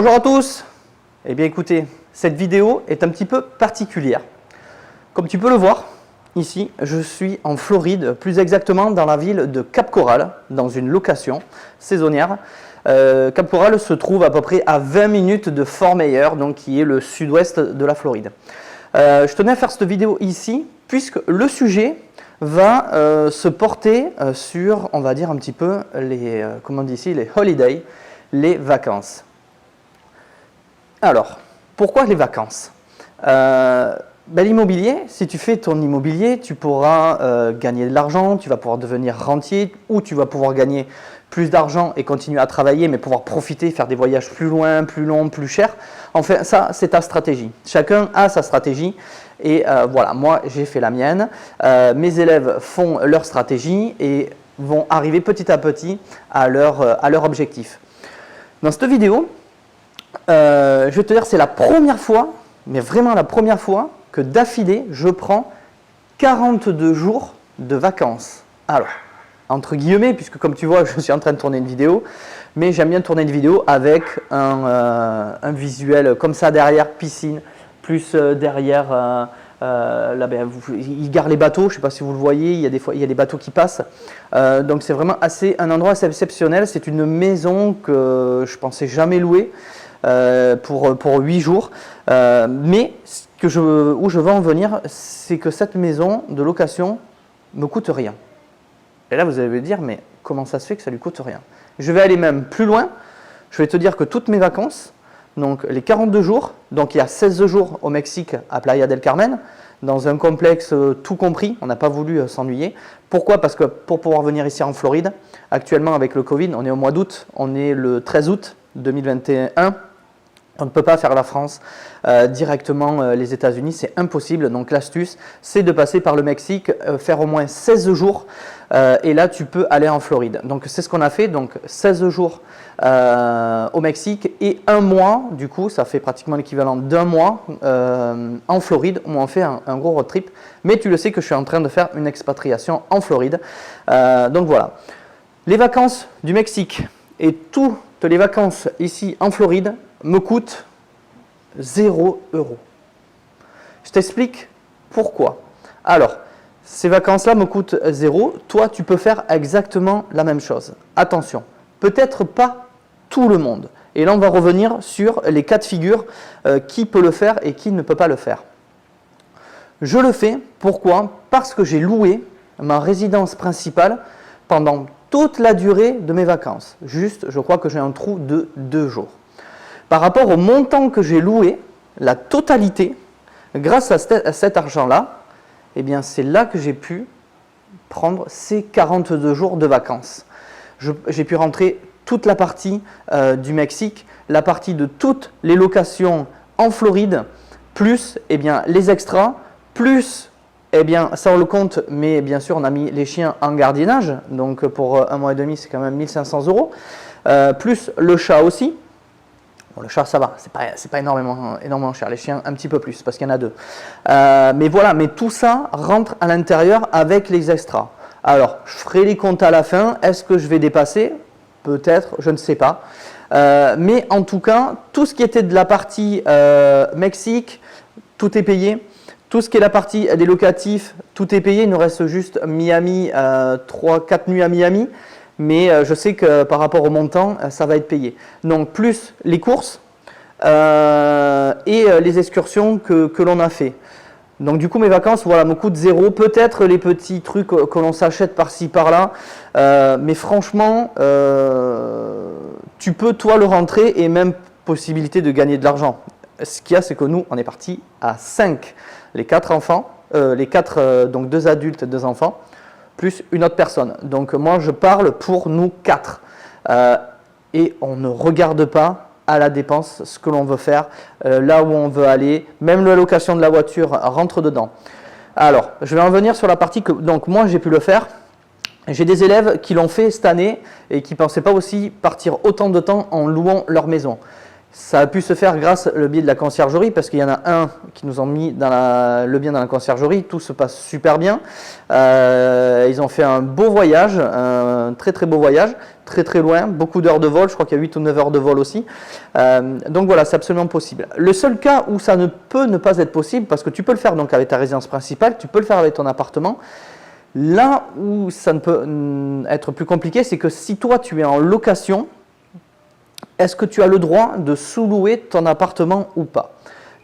Bonjour à tous. Eh bien écoutez, cette vidéo est un petit peu particulière. Comme tu peux le voir, ici, je suis en Floride, plus exactement dans la ville de Cap Coral, dans une location saisonnière. Cap Coral se trouve à peu près à 20 minutes de Fort Myers, donc qui est le sud-ouest de la Floride. Je tenais à faire cette vidéo ici, puisque le sujet va se porter sur, on va dire un petit peu, les, comment on dit ici, les holidays, les vacances. Alors, pourquoi les vacances? L'immobilier, si tu fais ton immobilier, tu pourras gagner de l'argent, tu vas pouvoir devenir rentier ou tu vas pouvoir gagner plus d'argent et continuer à travailler, mais pouvoir profiter, faire des voyages plus loin, plus longs, plus chers. Enfin, ça, c'est ta stratégie. Chacun a sa stratégie et voilà, moi, j'ai fait la mienne. Mes élèves font leur stratégie et vont arriver petit à petit à leur objectif. Dans cette vidéo, je vais te dire, c'est la première fois, mais vraiment la première fois, que d'affilée, je prends 42 jours de vacances. Alors, entre guillemets, puisque comme tu vois, je suis en train de tourner une vidéo, mais j'aime bien tourner une vidéo avec un visuel comme ça derrière, piscine, plus derrière, là, il gare les bateaux, je ne sais pas si vous le voyez, il y a des bateaux qui passent. Donc c'est vraiment un endroit assez exceptionnel, c'est une maison que je ne pensais jamais louer. Pour 8 jours, mais où je veux en venir, c'est que cette maison de location me coûte rien. Et là, vous allez me dire, mais comment ça se fait que ça lui coûte rien? Je vais aller même plus loin, je vais te dire que toutes mes vacances, donc les 42 jours, donc il y a 16 jours au Mexique à Playa del Carmen, dans un complexe tout compris, on n'a pas voulu s'ennuyer. Pourquoi? Parce que pour pouvoir venir ici en Floride, actuellement avec le Covid, on est au mois d'août, on est le 13 août 2021, on ne peut pas faire la France directement les États-Unis, c'est impossible. Donc l'astuce, c'est de passer par le Mexique, faire au moins 16 jours et là tu peux aller en Floride. Donc c'est ce qu'on a fait, donc 16 jours au Mexique et un mois, du coup ça fait pratiquement l'équivalent d'un mois en Floride où on fait un gros road trip. Mais tu le sais que je suis en train de faire une expatriation en Floride. Donc voilà, les vacances du Mexique et toutes les vacances ici en Floride me coûte 0 €. Je t'explique pourquoi. Alors, ces vacances-là me coûtent 0. Toi, tu peux faire exactement la même chose. Attention, peut-être pas tout le monde. Et là, on va revenir sur les cas de figure, qui peut le faire et qui ne peut pas le faire. Je le fais, pourquoi? Parce que j'ai loué ma résidence principale pendant toute la durée de mes vacances. Juste, je crois que j'ai un trou de 2 jours. Par rapport au montant que j'ai loué, la totalité, grâce à cet argent-là, eh bien c'est là que j'ai pu prendre ces 42 jours de vacances. J'ai pu rentrer toute la partie du Mexique, la partie de toutes les locations en Floride, plus eh bien, les extras, plus eh bien, ça on le compte, mais bien sûr on a mis les chiens en gardiennage, donc pour 1 mois et demi c'est quand même 1500 €, plus le chat aussi. Bon, le chat, ça va, c'est pas énormément cher. Les chiens, un petit peu plus, parce qu'il y en a 2. Mais voilà, mais tout ça rentre à l'intérieur avec les extras. Alors, je ferai les comptes à la fin. Est-ce que je vais dépasser? Peut-être, je ne sais pas. Mais en tout cas, tout ce qui était de la partie Mexique, tout est payé. Tout ce qui est la partie des locatifs, tout est payé. Il nous reste juste Miami, 3-4 nuits à Miami. Mais je sais que par rapport au montant, ça va être payé. Donc plus les courses et les excursions que l'on a fait. Donc du coup mes vacances voilà, me coûtent 0. Peut-être les petits trucs que l'on s'achète par-ci par-là. Mais franchement, tu peux toi le rentrer et même possibilité de gagner de l'argent. Ce qu'il y a, c'est que nous, on est parti à 5. Les 4 enfants, donc 2 adultes, 2 enfants. Plus une autre personne. Donc moi je parle pour nous 4. Et on ne regarde pas à la dépense ce que l'on veut faire, là où on veut aller, même la location de la voiture rentre dedans. Alors, je vais en venir sur la partie que donc moi j'ai pu le faire. J'ai des élèves qui l'ont fait cette année et qui ne pensaient pas aussi partir autant de temps en louant leur maison. Ça a pu se faire grâce au biais de la conciergerie parce qu'il y en a un qui nous ont mis le bien dans la conciergerie. Tout se passe super bien. Ils ont fait un beau voyage, un très très beau voyage, très très loin, beaucoup d'heures de vol. Je crois qu'il y a 8 ou 9 heures de vol aussi. Donc voilà, c'est absolument possible. Le seul cas où ça ne peut ne pas être possible, parce que tu peux le faire donc avec ta résidence principale, tu peux le faire avec ton appartement. Là où ça ne peut être plus compliqué, c'est que si toi tu es en location, est-ce que tu as le droit de sous-louer ton appartement ou pas?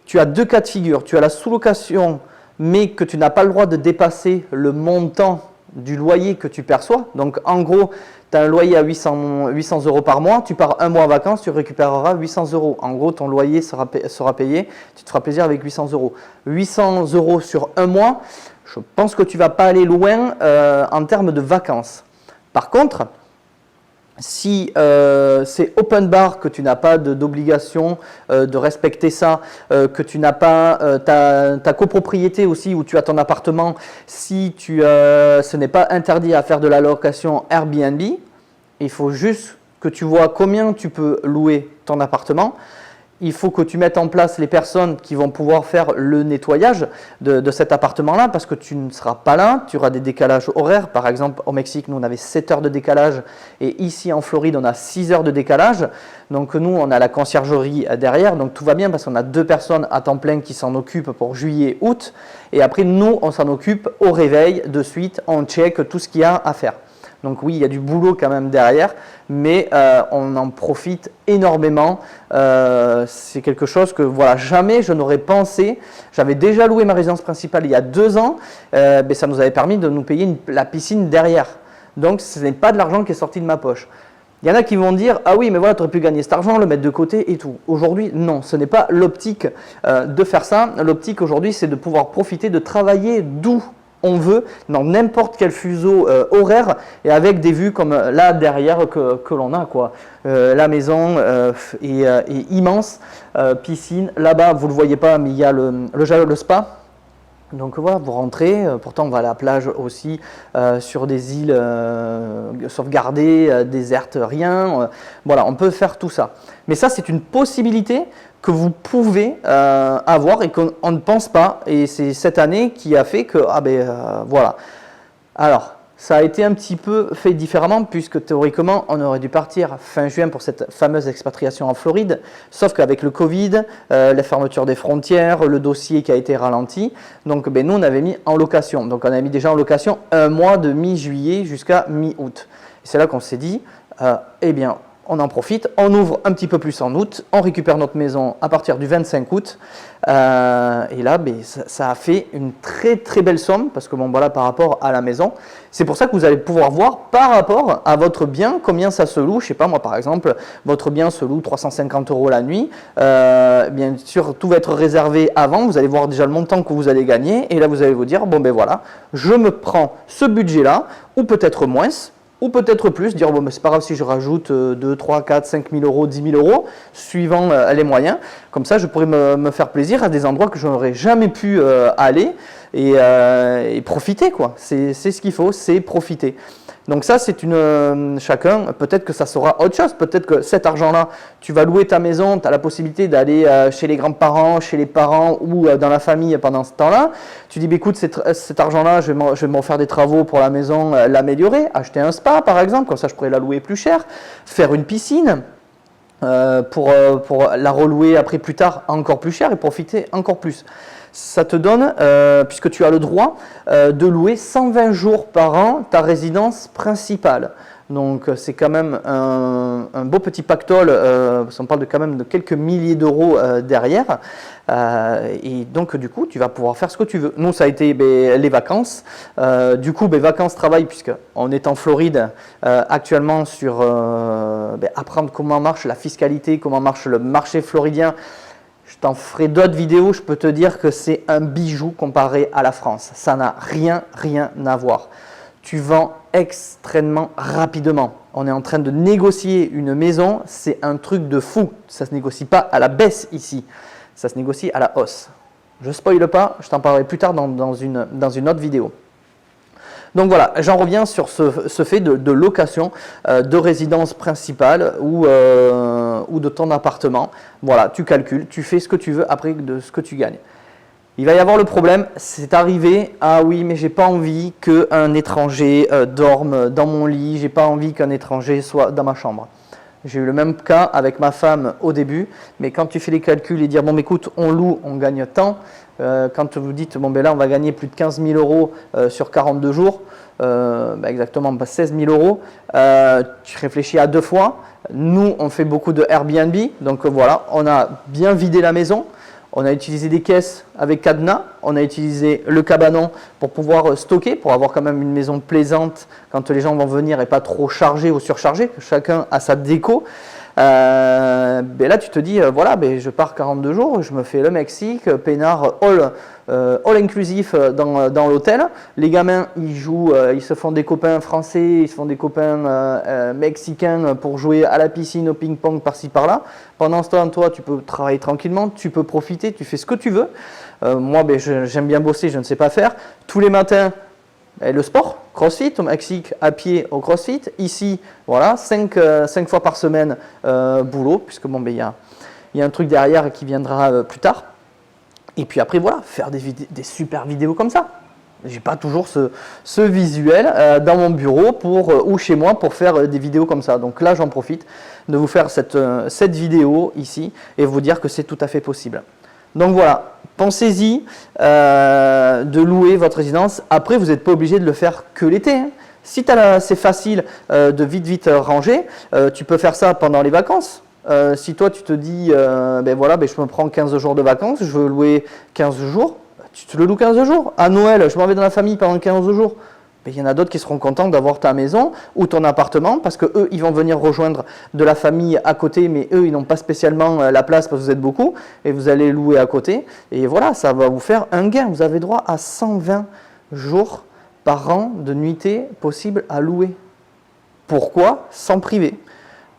Tu as deux cas de figure. Tu as la sous-location, mais que tu n'as pas le droit de dépasser le montant du loyer que tu perçois. Donc, en gros, tu as un loyer à 800 euros par mois. Tu pars un mois en vacances, tu récupéreras 800 euros. En gros, ton loyer sera payé. Tu te feras plaisir avec 800 euros. 800 euros sur un mois, je pense que tu ne vas pas aller loin en termes de vacances. Par contre, si c'est open bar, que tu n'as pas d'obligation de respecter ça, que tu n'as pas ta copropriété aussi où tu as ton appartement, si ce n'est pas interdit à faire de la location Airbnb, il faut juste que tu vois combien tu peux louer ton appartement. Il faut que tu mettes en place les personnes qui vont pouvoir faire le nettoyage de cet appartement-là parce que tu ne seras pas là, tu auras des décalages horaires. Par exemple, au Mexique, nous, on avait 7 heures de décalage et ici, en Floride, on a 6 heures de décalage. Donc, nous, on a la conciergerie derrière, donc tout va bien parce qu'on a 2 personnes à temps plein qui s'en occupent pour juillet, août. Et après, nous, on s'en occupe au réveil, de suite, on check tout ce qu'il y a à faire. Donc oui, il y a du boulot quand même derrière, mais on en profite énormément. C'est quelque chose que voilà, jamais je n'aurais pensé. J'avais déjà loué ma résidence principale il y a 2 ans, mais ça nous avait permis de nous payer la piscine derrière. Donc ce n'est pas de l'argent qui est sorti de ma poche. Il y en a qui vont dire « Ah oui, mais voilà, tu aurais pu gagner cet argent, le mettre de côté et tout. » Aujourd'hui, non, ce n'est pas l'optique de faire ça. L'optique aujourd'hui, c'est de pouvoir profiter, de travailler d'où on veut, dans n'importe quel fuseau horaire et avec des vues comme là derrière que l'on a, quoi. La maison est immense, piscine, là-bas vous ne le voyez pas mais il y a le spa. Donc voilà, vous rentrez, pourtant on va à la plage aussi sur des îles sauvegardées, désertes, rien. Voilà, on peut faire tout ça. Mais ça c'est une possibilité que vous pouvez avoir et qu'on ne pense pas. Et c'est cette année qui a fait que, voilà. Alors, ça a été un petit peu fait différemment puisque théoriquement, on aurait dû partir fin juin pour cette fameuse expatriation en Floride. Sauf qu'avec le Covid, la fermeture des frontières, le dossier qui a été ralenti, donc nous, on avait mis en location. Donc, on a mis déjà en location un mois de mi-juillet jusqu'à mi-août. C'est là qu'on s'est dit, eh bien, on en profite, on ouvre un petit peu plus en août, on récupère notre maison à partir du 25 août. Et là, ça a fait une très très belle somme parce que bon, voilà, par rapport à la maison, c'est pour ça que vous allez pouvoir voir par rapport à votre bien combien ça se loue. Je sais pas moi, par exemple, votre bien se loue 350 € la nuit. Bien sûr, tout va être réservé avant. Vous allez voir déjà le montant que vous allez gagner et là, vous allez vous dire bon ben voilà, je me prends ce budget-là ou peut-être moins. Ou peut-être plus, dire bon, c'est pas grave si je rajoute 2, 3, 4, 5 000 euros, 10 000 euros, suivant les moyens. Comme ça, je pourrais me faire plaisir à des endroits que je n'aurais jamais pu aller et profiter, quoi. C'est ce qu'il faut, c'est profiter. Donc ça, c'est chacun, peut-être que ça sera autre chose, peut-être que cet argent-là, tu vas louer ta maison, tu as la possibilité d'aller chez les grands-parents, chez les parents ou dans la famille pendant ce temps-là. Tu dis, écoute, cet argent-là, je vais m'en faire des travaux pour la maison, l'améliorer, acheter un spa par exemple, comme ça je pourrais la louer plus cher, faire une piscine. Pour la relouer après plus tard encore plus cher et profiter encore plus. Ça te donne, puisque tu as le droit de louer 120 jours par an ta résidence principale. Donc c'est quand même un beau petit pactole, on parle quand même de quelques milliers d'euros derrière. Et donc du coup tu vas pouvoir faire ce que tu veux. Nous ça a été les vacances. Du coup vacances travail puisqu'on est en Floride actuellement sur apprendre comment marche la fiscalité, comment marche le marché floridien. Je t'en ferai d'autres vidéos, je peux te dire que c'est un bijou comparé à la France. Ça n'a rien à voir. Tu vends extrêmement rapidement. On est en train de négocier une maison, c'est un truc de fou. Ça ne se négocie pas à la baisse ici, ça se négocie à la hausse. Je ne spoile pas, je t'en parlerai plus tard dans une autre vidéo. Donc voilà, j'en reviens sur ce fait de location de résidence principale où ou de ton appartement. Voilà, tu calcules, tu fais ce que tu veux après de ce que tu gagnes. Il va y avoir le problème, c'est arrivé, ah oui, mais j'ai pas envie qu'un étranger dorme dans mon lit, j'ai pas envie qu'un étranger soit dans ma chambre. J'ai eu le même cas avec ma femme au début, mais quand tu fais les calculs et dire, bon, écoute, on loue, on gagne tant, quand vous dites, bon, ben là, on va gagner plus de 15 000 euros sur 42 jours, exactement, 16 000 euros, tu réfléchis à 2 fois. Nous, on fait beaucoup de Airbnb, donc voilà, on a bien vidé la maison. On a utilisé des caisses avec cadenas, on a utilisé le cabanon pour pouvoir stocker, pour avoir quand même une maison plaisante quand les gens vont venir et pas trop chargé ou surchargé, que chacun a sa déco. Ben là tu te dis, voilà, ben je pars 42 jours, je me fais le Mexique, peinard all inclusif dans l'hôtel. Les gamins, ils jouent, ils se font des copains français, ils se font des copains mexicains pour jouer à la piscine, au ping-pong par-ci par-là. Pendant ce temps, toi, tu peux travailler tranquillement, tu peux profiter, tu fais ce que tu veux. Moi, ben, j'aime bien bosser, je ne sais pas faire. Tous les matins, le sport, crossfit, au Mexique, à pied au crossfit. Ici, voilà, 5 fois par semaine, boulot, puisque bon, ben, y a un truc derrière qui viendra plus tard. Et puis après, voilà, faire des super vidéos comme ça. J'ai pas toujours ce visuel dans mon bureau ou chez moi pour faire des vidéos comme ça. Donc là, j'en profite de vous faire cette vidéo ici et vous dire que c'est tout à fait possible. Donc voilà, pensez-y de louer votre résidence. Après, vous n'êtes pas obligé de le faire que l'été, hein. Si c'est facile de vite ranger, tu peux faire ça pendant les vacances. Si toi tu te dis, ben voilà, ben je me prends 15 jours de vacances, je veux louer 15 jours, tu te le loues 15 jours. À Noël, je m'en vais dans la famille pendant 15 jours. Ben, il y en a d'autres qui seront contents d'avoir ta maison ou ton appartement parce qu'eux, ils vont venir rejoindre de la famille à côté, mais eux, ils n'ont pas spécialement la place parce que vous êtes beaucoup et vous allez louer à côté. Et voilà, ça va vous faire un gain. Vous avez droit à 120 jours par an de nuitées possibles à louer. Pourquoi s'en priver?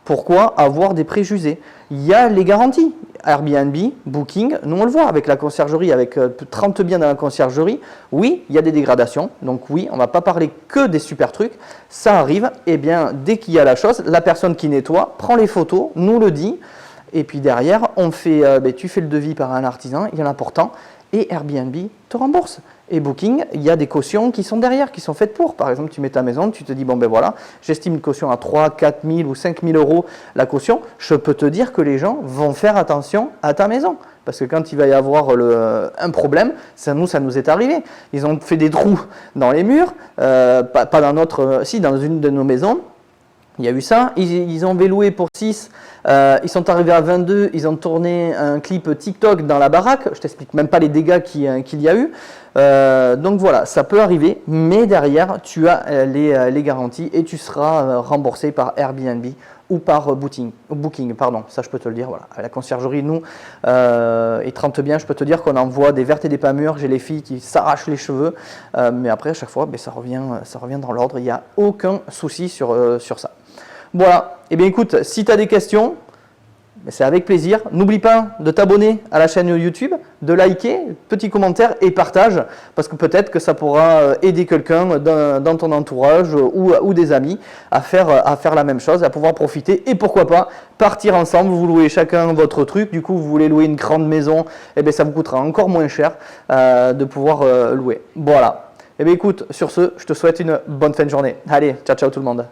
Pourquoi avoir des préjugés? Il y a les garanties. Airbnb, Booking, nous on le voit avec la conciergerie, avec 30 biens dans la conciergerie. Oui, il y a des dégradations. Donc oui, on ne va pas parler que des super trucs. Ça arrive. Et bien, dès qu'il y a la chose, la personne qui nettoie prend les photos, nous le dit. Et puis derrière, on fait, tu fais le devis par un artisan, il y en a pourtant. Et Airbnb te rembourse. Et Booking, il y a des cautions qui sont derrière, qui sont faites pour. Par exemple, tu mets ta maison, tu te dis, bon ben voilà, j'estime une caution à 3, 4 000 ou 5 000 euros la caution. Je peux te dire que les gens vont faire attention à ta maison. Parce que quand il va y avoir un problème, ça nous est arrivé. Ils ont fait des trous dans les murs, pas dans notre, si dans une de nos maisons. Il y a eu ça, ils ont loué pour 6, ils sont arrivés à 22, ils ont tourné un clip TikTok dans la baraque, je t'explique même pas les dégâts qu'il y a eu. Donc voilà, ça peut arriver, mais derrière tu as les garanties et tu seras remboursé par Airbnb ou par Booking, pardon, ça je peux te le dire, voilà. À la conciergerie, nous, et 30 biens, je peux te dire qu'on envoie des vertes et des pas mûres, j'ai les filles qui s'arrachent les cheveux, mais après à chaque fois, ben, ça revient dans l'ordre, il n'y a aucun souci sur ça. Voilà, et bien écoute, si tu as des questions, c'est avec plaisir. N'oublie pas de t'abonner à la chaîne YouTube, de liker, petit commentaire et partage, parce que peut-être que ça pourra aider quelqu'un dans ton entourage ou des amis à faire la même chose, à pouvoir profiter et pourquoi pas partir ensemble, vous louez chacun votre truc, du coup vous voulez louer une grande maison, et bien ça vous coûtera encore moins cher de pouvoir louer. Voilà, et bien écoute, sur ce, je te souhaite une bonne fin de journée. Allez, ciao ciao tout le monde.